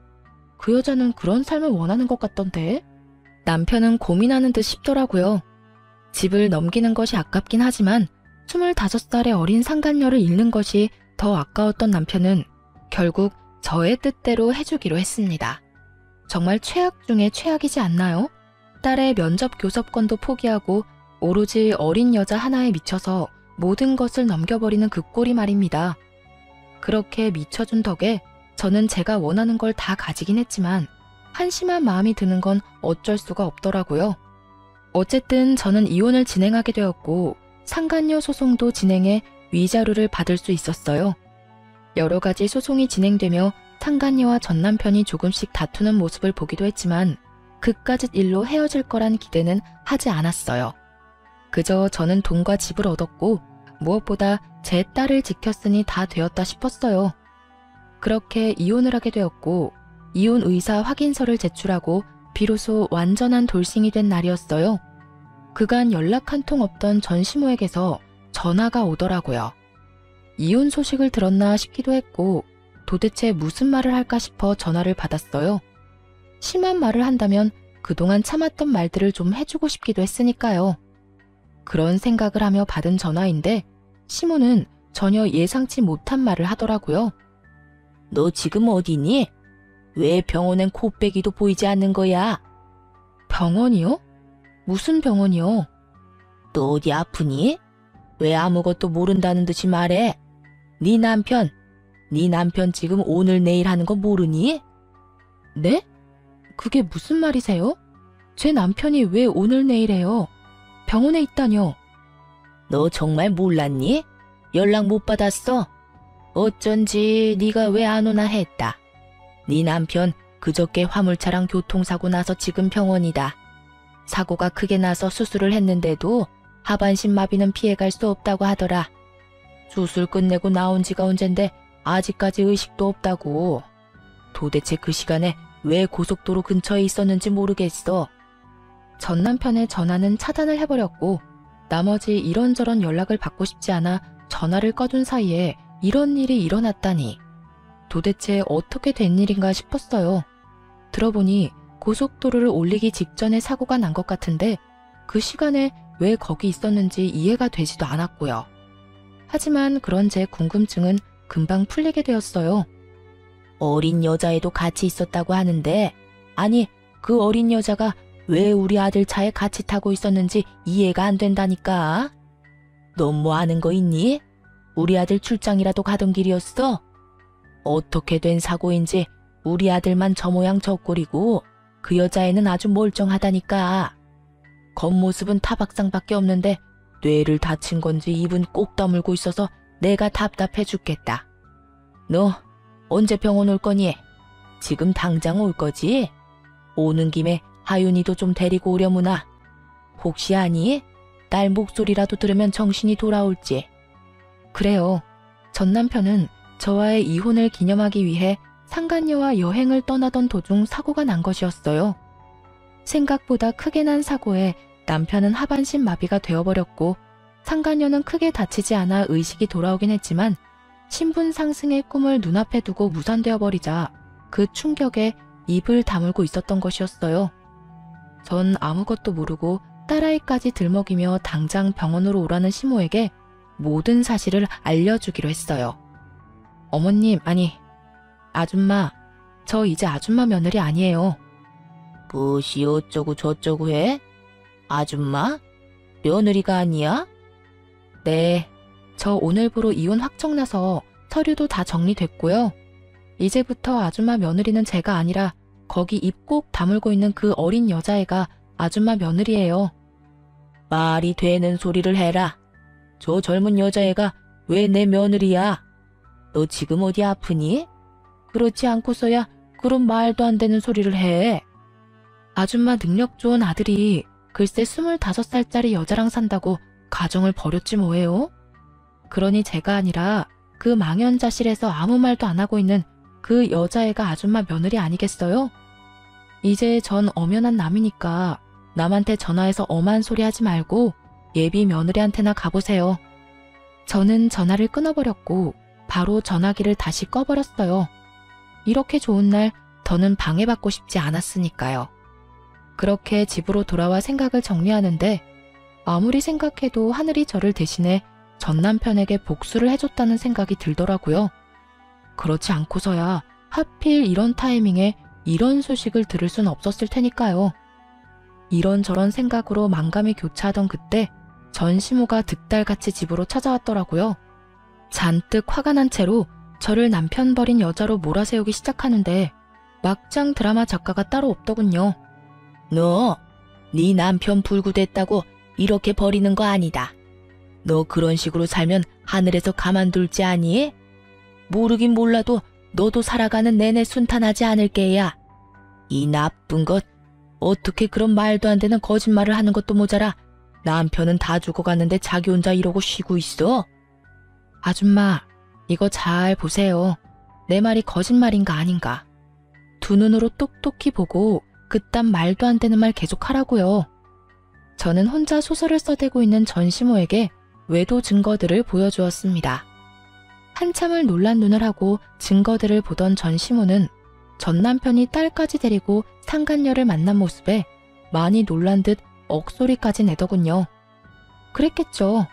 그 여자는 그런 삶을 원하는 것 같던데. 남편은 고민하는 듯 싶더라고요. 집을 넘기는 것이 아깝긴 하지만 25살의 어린 상간녀를 잃는 것이 더 아까웠던 남편은 결국 저의 뜻대로 해주기로 했습니다. 정말 최악 중에 최악이지 않나요? 딸의 면접 교섭권도 포기하고 오로지 어린 여자 하나에 미쳐서 모든 것을 넘겨버리는 그 꼴이 말입니다. 그렇게 미쳐준 덕에 저는 제가 원하는 걸 다 가지긴 했지만 한심한 마음이 드는 건 어쩔 수가 없더라고요. 어쨌든 저는 이혼을 진행하게 되었고 상간녀 소송도 진행해 위자료를 받을 수 있었어요. 여러 가지 소송이 진행되며 상간녀와 전 남편이 조금씩 다투는 모습을 보기도 했지만 그까짓 일로 헤어질 거란 기대는 하지 않았어요. 그저 저는 돈과 집을 얻었고 무엇보다 제 딸을 지켰으니 다 되었다 싶었어요. 그렇게 이혼을 하게 되었고 이혼 의사 확인서를 제출하고 비로소 완전한 돌싱이 된 날이었어요. 그간 연락 한 통 없던 전 시모에게서 전화가 오더라고요. 이혼 소식을 들었나 싶기도 했고 도대체 무슨 말을 할까 싶어 전화를 받았어요. 심한 말을 한다면 그동안 참았던 말들을 좀 해주고 싶기도 했으니까요. 그런 생각을 하며 받은 전화인데 시모는 전혀 예상치 못한 말을 하더라고요. 너 지금 어디니? 왜 병원엔 코빼기도 보이지 않는 거야? 병원이요? 무슨 병원이요? 너 어디 아프니? 왜 아무것도 모른다는 듯이 말해? 네 남편 지금 오늘 내일 하는 거 모르니? 네? 그게 무슨 말이세요? 제 남편이 왜 오늘 내일 해요? 병원에 있다뇨? 너 정말 몰랐니? 연락 못 받았어? 어쩐지 네가 왜 안 오나 했다. 네 남편 그저께 화물차랑 교통사고 나서 지금 병원이다. 사고가 크게 나서 수술을 했는데도 하반신 마비는 피해갈 수 없다고 하더라. 수술 끝내고 나온 지가 언젠데 아직까지 의식도 없다고. 도대체 그 시간에 왜 고속도로 근처에 있었는지 모르겠어. 전 남편의 전화는 차단을 해버렸고 나머지 이런저런 연락을 받고 싶지 않아 전화를 꺼둔 사이에 이런 일이 일어났다니. 도대체 어떻게 된 일인가 싶었어요. 들어보니 고속도로를 올리기 직전에 사고가 난 것 같은데 그 시간에 왜 거기 있었는지 이해가 되지도 않았고요. 하지만 그런 제 궁금증은 금방 풀리게 되었어요. 어린 여자애도 같이 있었다고 하는데 아니 그 어린 여자가 왜 우리 아들 차에 같이 타고 있었는지 이해가 안 된다니까. 넌 뭐 아는 거 있니? 우리 아들 출장이라도 가던 길이었어? 어떻게 된 사고인지 우리 아들만 저 모양 저 꼴이고 그 여자애는 아주 멀쩡하다니까. 겉모습은 타박상밖에 없는데 뇌를 다친 건지 입은 꼭 다물고 있어서 내가 답답해 죽겠다. 너 언제 병원 올 거니? 지금 당장 올 거지? 오는 김에 하윤이도 좀 데리고 오려무나. 혹시 아니? 딸 목소리라도 들으면 정신이 돌아올지. 그래요. 전 남편은 저와의 이혼을 기념하기 위해 상간녀와 여행을 떠나던 도중 사고가 난 것이었어요. 생각보다 크게 난 사고에 남편은 하반신 마비가 되어버렸고 상간녀는 크게 다치지 않아 의식이 돌아오긴 했지만 신분 상승의 꿈을 눈앞에 두고 무산되어 버리자 그 충격에 입을 다물고 있었던 것이었어요. 전 아무것도 모르고 딸아이까지 들먹이며 당장 병원으로 오라는 시모에게 모든 사실을 알려주기로 했어요. 어머님, 아니, 아줌마, 저 이제 아줌마 며느리 아니에요. 무엇이 어쩌고 저쩌고 해? 아줌마? 며느리가 아니야? 네, 저 오늘부로 이혼 확정나서 서류도 다 정리됐고요. 이제부터 아줌마 며느리는 제가 아니라 거기 입 꼭 다물고 있는 그 어린 여자애가 아줌마 며느리예요. 말이 되는 소리를 해라. 저 젊은 여자애가 왜 내 며느리야? 너 지금 어디 아프니? 그렇지 않고서야 그런 말도 안 되는 소리를 해. 아줌마 능력 좋은 아들이 글쎄 25살짜리 여자랑 산다고 가정을 버렸지 뭐예요? 그러니 제가 아니라 그 망연자실에서 아무 말도 안 하고 있는 그 여자애가 아줌마 며느리 아니겠어요? 이제 전 엄연한 남이니까 남한테 전화해서 엄한 소리 하지 말고 예비 며느리한테나 가보세요. 저는 전화를 끊어버렸고 바로 전화기를 다시 꺼버렸어요. 이렇게 좋은 날 더는 방해받고 싶지 않았으니까요. 그렇게 집으로 돌아와 생각을 정리하는데 아무리 생각해도 하늘이 저를 대신해 전 남편에게 복수를 해줬다는 생각이 들더라고요. 그렇지 않고서야 하필 이런 타이밍에 이런 소식을 들을 순 없었을 테니까요. 이런저런 생각으로 만감이 교차하던 그때 전시모가 득달같이 집으로 찾아왔더라고요. 잔뜩 화가 난 채로 저를 남편 버린 여자로 몰아세우기 시작하는데 막장 드라마 작가가 따로 없더군요. 너, 네 남편 불구됐다고 이렇게 버리는 거 아니다. 너 그런 식으로 살면 하늘에서 가만둘지 아니? 모르긴 몰라도 너도 살아가는 내내 순탄하지 않을 게야. 이 나쁜 것, 어떻게 그런 말도 안 되는 거짓말을 하는 것도 모자라 남편은 다 죽어갔는데 자기 혼자 이러고 쉬고 있어? 아줌마, 이거 잘 보세요. 내 말이 거짓말인가 아닌가. 두 눈으로 똑똑히 보고 그딴 말도 안 되는 말 계속 하라고요. 저는 혼자 소설을 써대고 있는 전시모에게 외도 증거들을 보여주었습니다. 한참을 놀란 눈을 하고 증거들을 보던 전시모는 전 남편이 딸까지 데리고 상간녀를 만난 모습에 많이 놀란 듯 억소리까지 내더군요. 그랬겠죠.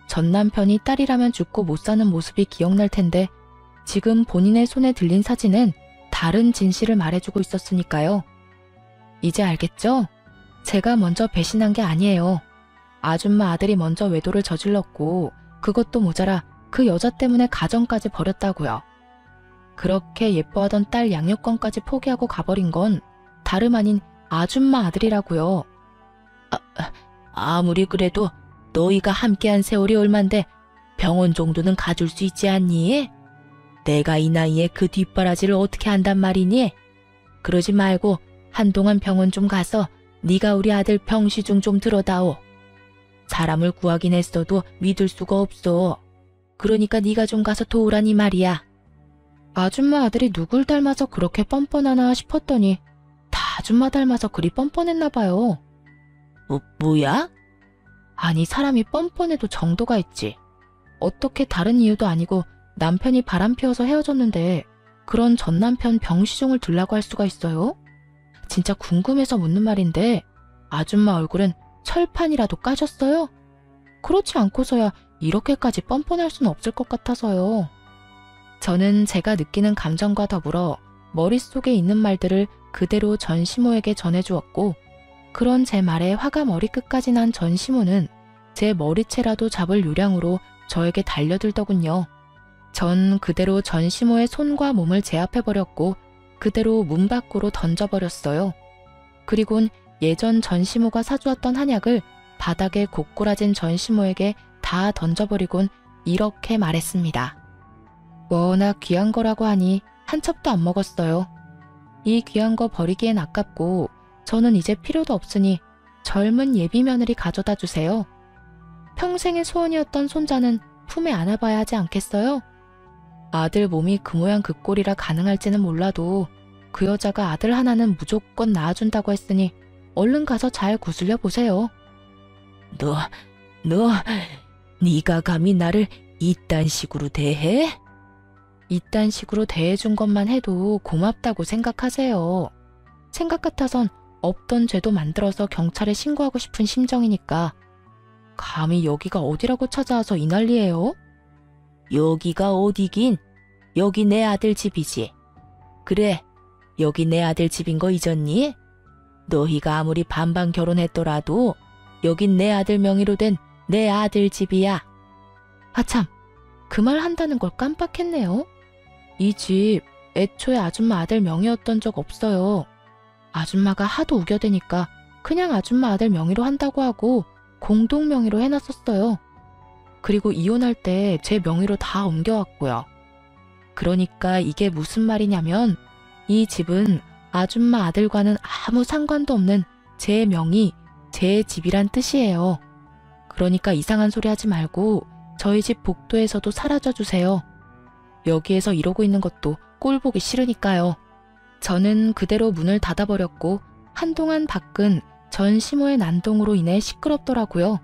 전 남편이 딸이라면 죽고 못 사는 모습이 기억날 텐데 지금 본인의 손에 들린 사진은 다른 진실을 말해주고 있었으니까요. 이제 알겠죠? 제가 먼저 배신한 게 아니에요. 아줌마 아들이 먼저 외도를 저질렀고 그것도 모자라 그 여자 때문에 가정까지 버렸다고요. 그렇게 예뻐하던 딸 양육권까지 포기하고 가버린 건 다름 아닌 아줌마 아들이라고요. 아무리 그래도 너희가 함께한 세월이 얼만데 병원 정도는 가줄 수 있지 않니? 내가 이 나이에 그 뒷바라지를 어떻게 한단 말이니? 그러지 말고 한동안 병원 좀 가서 네가 우리 아들 병시중 좀 들어다오. 사람을 구하긴 했어도 믿을 수가 없어. 그러니까 네가 좀 가서 도우라니 말이야. 아줌마 아들이 누굴 닮아서 그렇게 뻔뻔하나 싶었더니 다 아줌마 닮아서 그리 뻔뻔했나 봐요. 뭐야? 아니 사람이 뻔뻔해도 정도가 있지. 어떻게 다른 이유도 아니고 남편이 바람 피워서 헤어졌는데 그런 전 남편 병시종을 들라고 할 수가 있어요? 진짜 궁금해서 묻는 말인데 아줌마 얼굴은 철판이라도 까졌어요? 그렇지 않고서야 이렇게까지 뻔뻔할 수는 없을 것 같아서요. 저는 제가 느끼는 감정과 더불어 머릿속에 있는 말들을 그대로 전시모에게 전해주었고 그런 제 말에 화가 머리끝까지 난 전시모는 제 머리채라도 잡을 요량으로 저에게 달려들더군요. 전 그대로 전시모의 손과 몸을 제압해버렸고 그대로 문 밖으로 던져버렸어요. 그리곤 예전 전시모가 사주었던 한약을 바닥에 고꾸라진 전시모에게 다 던져버리곤 이렇게 말했습니다. 워낙 귀한 거라고 하니 한 첩도 안 먹었어요. 이 귀한 거 버리기엔 아깝고 저는 이제 필요도 없으니 젊은 예비 며느리 가져다 주세요. 평생의 소원이었던 손자는 품에 안아봐야 하지 않겠어요? 아들 몸이 그 모양 그 꼴이라 가능할지는 몰라도 그 여자가 아들 하나는 무조건 낳아준다고 했으니 얼른 가서 잘 구슬려 보세요. 네가 감히 나를 이딴 식으로 대해? 이딴 식으로 대해준 것만 해도 고맙다고 생각하세요. 생각 같아선 없던 죄도 만들어서 경찰에 신고하고 싶은 심정이니까. 감히 여기가 어디라고 찾아와서 이 난리예요? 여기가 어디긴? 여기 내 아들 집이지. 그래, 여기 내 아들 집인 거 잊었니? 너희가 아무리 반반 결혼했더라도 여긴 내 아들 명의로 된 내 아들 집이야. 참, 그 말 한다는 걸 깜빡했네요. 이 집 애초에 아줌마 아들 명의였던 적 없어요. 아줌마가 하도 우겨대니까 그냥 아줌마 아들 명의로 한다고 하고 공동 명의로 해놨었어요. 그리고 이혼할 때 제 명의로 다 옮겨왔고요. 그러니까 이게 무슨 말이냐면 이 집은 아줌마 아들과는 아무 상관도 없는 제 명의, 제 집이란 뜻이에요. 그러니까 이상한 소리 하지 말고 저희 집 복도에서도 사라져 주세요. 여기에서 이러고 있는 것도 꼴 보기 싫으니까요. 저는 그대로 문을 닫아버렸고 한동안 밖은 전 시모의 난동으로 인해 시끄럽더라고요.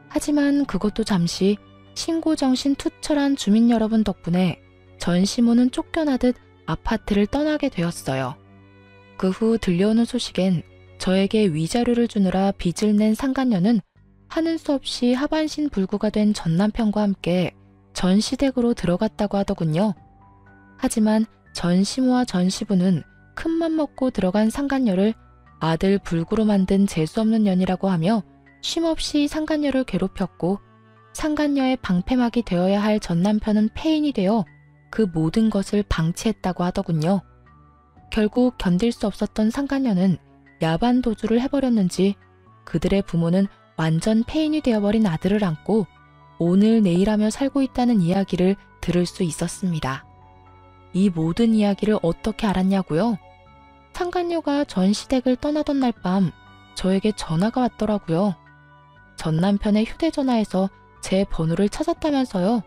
하지만 그것도 잠시 신고정신 투철한 주민 여러분 덕분에 전 시모는 쫓겨나듯 아파트를 떠나게 되었어요. 그 후 들려오는 소식엔 저에게 위자료를 주느라 빚을 낸 상간녀는 하는 수 없이 하반신 불구가 된 전 남편과 함께 전시댁으로 들어갔다고 하더군요. 하지만 전 시모와 전 시부는 큰맘 먹고 들어간 상간녀를 아들 불구로 만든 재수없는 년이라고 하며 쉼없이 상간녀를 괴롭혔고 상간녀의 방패막이 되어야 할 전 남편은 폐인이 되어 그 모든 것을 방치했다고 하더군요. 결국 견딜 수 없었던 상간녀는 야반 도주를 해버렸는지 그들의 부모는 완전 폐인이 되어버린 아들을 안고 오늘 내일하며 살고 있다는 이야기를 들을 수 있었습니다. 이 모든 이야기를 어떻게 알았냐고요? 상간녀가 전시댁을 떠나던 날 밤 저에게 전화가 왔더라고요. 전 남편의 휴대전화에서 제 번호를 찾았다면서요.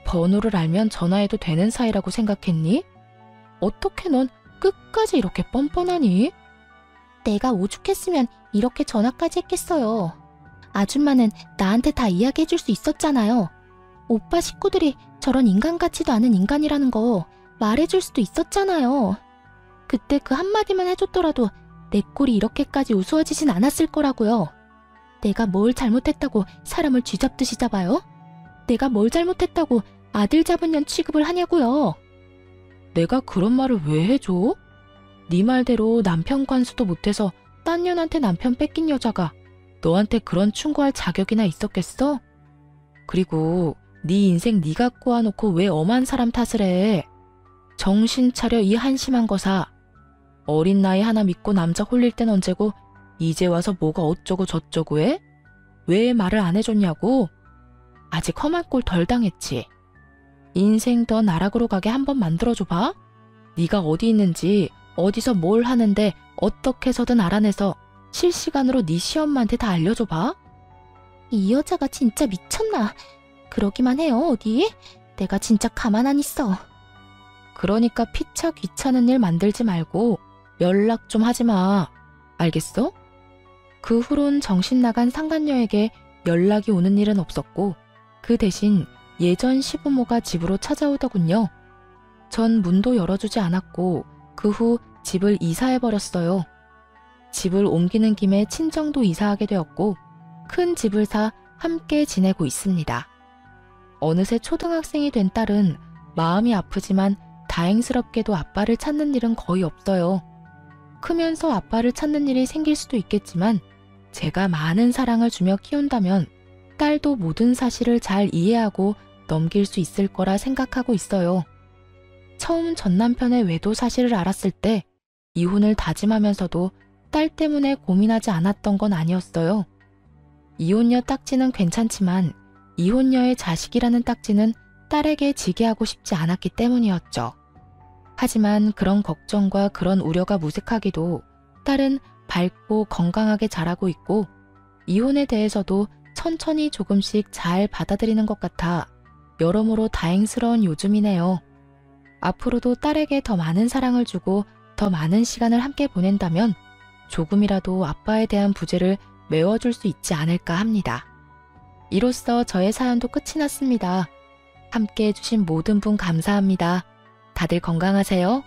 번호를 알면 전화해도 되는 사이라고 생각했니? 어떻게 넌 끝까지 이렇게 뻔뻔하니? 내가 오죽했으면 이렇게 전화까지 했겠어요. 아줌마는 나한테 다 이야기해줄 수 있었잖아요. 오빠 식구들이 저런 인간 같지도 않은 인간이라는 거 말해줄 수도 있었잖아요. 그때 그 한마디만 해줬더라도 내 꼴이 이렇게까지 우스워지진 않았을 거라고요. 내가 뭘 잘못했다고 사람을 쥐잡듯이 잡아요? 내가 뭘 잘못했다고 아들 잡은 년 취급을 하냐고요. 내가 그런 말을 왜 해줘? 네 말대로 남편 관수도 못해서 딴 년한테 남편 뺏긴 여자가 너한테 그런 충고할 자격이나 있었겠어? 그리고 네 인생 네가 꼬아놓고 왜 엄한 사람 탓을 해? 정신 차려 이 한심한 거사. 어린 나이 하나 믿고 남자 홀릴 땐 언제고 이제 와서 뭐가 어쩌고 저쩌고 해? 왜 말을 안 해줬냐고? 아직 험한 꼴 덜 당했지. 인생 더 나락으로 가게 한번 만들어줘봐. 네가 어디 있는지 어디서 뭘 하는데 어떻게 해서든 알아내서 실시간으로 네 시엄마한테 다 알려줘봐. 이 여자가 진짜 미쳤나? 그러기만 해요 어디? 내가 진짜 가만 안 있어. 그러니까 피차 귀찮은 일 만들지 말고 연락 좀 하지 마. 알겠어? 그 후론 정신 나간 상간녀에게 연락이 오는 일은 없었고 그 대신 예전 시부모가 집으로 찾아오더군요. 전 문도 열어주지 않았고 그 후 집을 이사해버렸어요. 집을 옮기는 김에 친정도 이사하게 되었고 큰 집을 사 함께 지내고 있습니다. 어느새 초등학생이 된 딸은 마음이 아프지만 다행스럽게도 아빠를 찾는 일은 거의 없어요. 크면서 아빠를 찾는 일이 생길 수도 있겠지만 제가 많은 사랑을 주며 키운다면 딸도 모든 사실을 잘 이해하고 넘길 수 있을 거라 생각하고 있어요. 처음 전 남편의 외도 사실을 알았을 때 이혼을 다짐하면서도 딸 때문에 고민하지 않았던 건 아니었어요. 이혼녀 딱지는 괜찮지만 이혼녀의 자식이라는 딱지는 딸에게 지게 하고 싶지 않았기 때문이었죠. 하지만 그런 걱정과 그런 우려가 무색하기도 딸은 밝고 건강하게 자라고 있고 이혼에 대해서도 천천히 조금씩 잘 받아들이는 것 같아 여러모로 다행스러운 요즘이네요. 앞으로도 딸에게 더 많은 사랑을 주고 더 많은 시간을 함께 보낸다면 조금이라도 아빠에 대한 부재를 메워줄 수 있지 않을까 합니다. 이로써 저의 사연도 끝이 났습니다. 함께 해주신 모든 분 감사합니다. 다들 건강하세요.